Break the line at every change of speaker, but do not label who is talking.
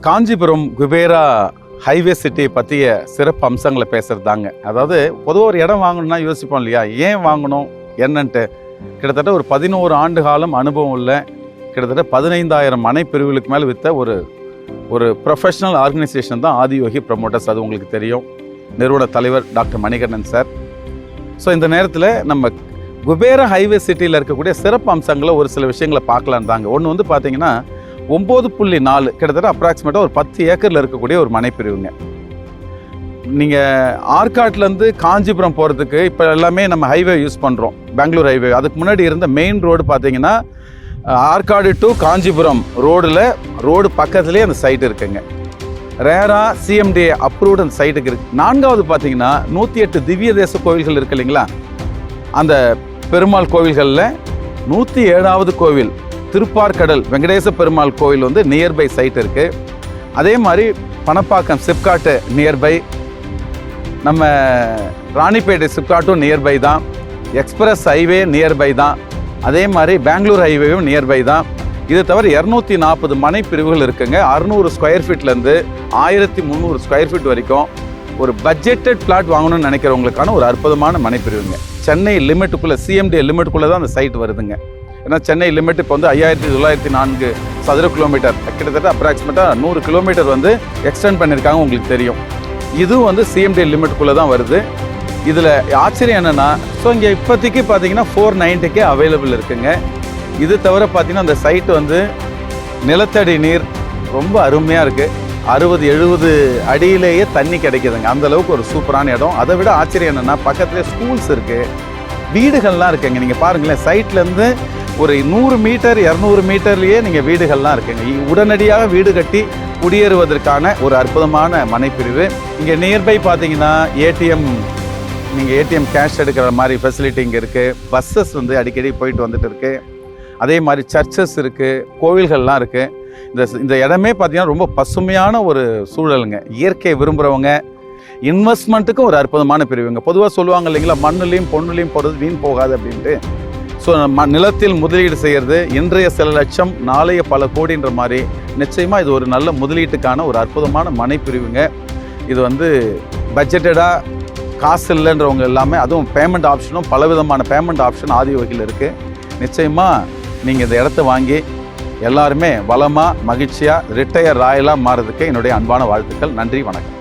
Kanchipuram Kubera highway சிட்டியை பற்றிய சிறப்பு அம்சங்களை பேசுகிறதாங்க. அதாவது பொதுவாக ஒரு இடம் வாங்கணும்னா யோசிப்போம் இல்லையா, ஏன் வாங்கணும் என்னன்ட்டு. கிட்டத்தட்ட ஒரு 11 ஆண்டு காலம் அனுபவம் உள்ள கிட்டத்தட்ட 15,000 மனைப்பிரிவுகளுக்கு மேலே விற்ற ஒரு ப்ரொஃபஷனல் ஆர்கனைசேஷன் தான் ஆதியோகி ப்ரமோட்டர்ஸ். அது உங்களுக்கு தெரியும். நிறுவன தலைவர் டாக்டர் மணிகண்டன் சார். ஸோ இந்த நேரத்தில் நம்ம குபேரா ஹைவே சிட்டியில் இருக்கக்கூடிய சிறப்பு அம்சங்களை ஒரு சில விஷயங்களை பார்க்கலான்னு தாங்க. ஒன்று வந்து பார்த்தீங்கன்னா 9.4 கிட்டத்தட்ட அப்ராக்சிமேட்டாக ஒரு 10 ஏக்கரில் இருக்கக்கூடிய ஒரு மனைப்பிரிவுங்க. நீங்கள் ஆற்காட்லேருந்து காஞ்சிபுரம் போகிறதுக்கு இப்போ எல்லாமே நம்ம ஹைவே யூஸ் பண்ணுறோம், பெங்களூர் ஹைவே. அதுக்கு முன்னாடி இருந்த மெயின் ரோடு பார்த்தீங்கன்னா ஆற்காடு டு காஞ்சிபுரம் ரோடு பக்கத்துலேயே அந்த சைட் இருக்குங்க. ரேராக சிஎம்டிஏ அப்ரூவ்டு அந்த சைட்டுக்கு இருக்குது. 4வது பார்த்தீங்கன்னா 108 திவ்ய தேச கோவில்கள் இருக்குது இல்லைங்களா, அந்த பெருமாள் கோவில்களில் 107வது கோவில் திருப்பார்கடல் வெங்கடேச பெருமாள் கோவில் வந்து நியர்பை சைட் இருக்குது. அதே மாதிரி பணப்பாக்கம் சிப்காட்டு நியர்பை, நம்ம ராணிப்பேட்டை சிப்காட்டும் நியர்பை தான், எக்ஸ்பிரஸ் ஹைவே நியர்பை தான், அதே மாதிரி பெங்களூர் ஹைவேவும் நியர்பை தான். இது தவிர 240 மனை பிரிவுகள் இருக்குங்க. 600 ஸ்கொயர் ஃபீட்லேருந்து 1300 ஸ்கொயர் ஃபீட் வரைக்கும் ஒரு பட்ஜெட்டட் பிளாட் வாங்கணும்னு நினைக்கிறவங்களுக்கான ஒரு அற்புதமான மனைப்பிரிவுங்க. சென்னை லிமிட்டுக்குள்ளே, சிஎம்டி லிமிட்டுக்குள்ளே தான் அந்த சைட் வருதுங்க. ஏன்னா சென்னை லிமிட் இப்போ வந்து 5,904 சதுர கிலோமீட்டர், கிட்டத்தட்ட அப்ராக்சிமேட்டாக 100 கிலோமீட்டர் வந்து எக்ஸ்டெண்ட் பண்ணியிருக்காங்க. உங்களுக்கு தெரியும். இதுவும் வந்து சிஎம்டி லிமிட்டுக்குள்ளே தான் வருது. இதில் ஆச்சரியம் என்னென்னா, ஸோ இங்கே இப்போதைக்கு பார்த்தீங்கன்னா 490K அவைலபிள் இருக்குங்க. இது தவிர பார்த்தீங்கன்னா அந்த சைட்டு வந்து நிலத்தடி நீர் ரொம்ப அருமையாக இருக்குது. 60-70 அடியிலேயே தண்ணி கிடைக்குதுங்க. அந்தளவுக்கு ஒரு சூப்பரான இடம். அதை விட ஆச்சரியம் என்னென்னா பக்கத்துலேயே ஸ்கூல்ஸ் இருக்குது, வீடுகள்லாம் இருக்குங்க. நீங்கள் பாருங்களேன், சைட்லேருந்து ஒரு 100 மீட்டர் 200 மீட்டர்லேயே நீங்கள் வீடுகள்லாம் இருக்குங்க. உடனடியாக வீடு கட்டி குடியேறுவதற்கான ஒரு அற்புதமான மனைப்பிரிவு. இங்கே நியர்பை பார்த்தீங்கன்னா நீங்கள் ஏடிஎம் கேஷ் எடுக்கிற மாதிரி ஃபெசிலிட்டி இங்கே இருக்குது. பஸ்ஸஸ் வந்து அடிக்கடி போயிட்டு வந்துட்டு இருக்குது. அதே மாதிரி சர்ச்சஸ் இருக்குது, கோவில்கள்லாம் இருக்குது. இந்த இடமே பார்த்தீங்கன்னா ரொம்ப பசுமையான ஒரு சூழலுங்க. இயற்கை விரும்புகிறவங்க, இன்வெஸ்ட்மெண்ட்டுக்கு ஒரு அற்புதமான பிரிவுங்க. பொதுவாக சொல்லுவாங்க இல்லைங்களா, மண்ணுலையும் பொண்ணுலையும் போகிறது வீண் போகாது அப்படின்ட்டு. ஸோ நிலத்தில் முதலீடு செய்கிறது இன்றைய சில லட்சம், நாளைய பல கோடின்ற மாதிரி நிச்சயமாக இது ஒரு நல்ல முதலீட்டுக்கான ஒரு அற்புதமான மனைப்பிரிவுங்க. இது வந்து பட்ஜெட்டடாக காசு இல்லைன்றவங்க எல்லாமே, அதுவும் பேமெண்ட் ஆப்ஷனும் பலவிதமான பேமெண்ட் ஆப்ஷன் ஆதியோகியில் இருக்குது. நிச்சயமாக நீங்கள் இந்த இடத்த வாங்கி எல்லாருமே வளமாக மகிழ்ச்சியாக ரிட்டையர் ராயலாக மாறதுக்கு என்னுடைய அன்பான வாழ்த்துக்கள். நன்றி, வணக்கம்.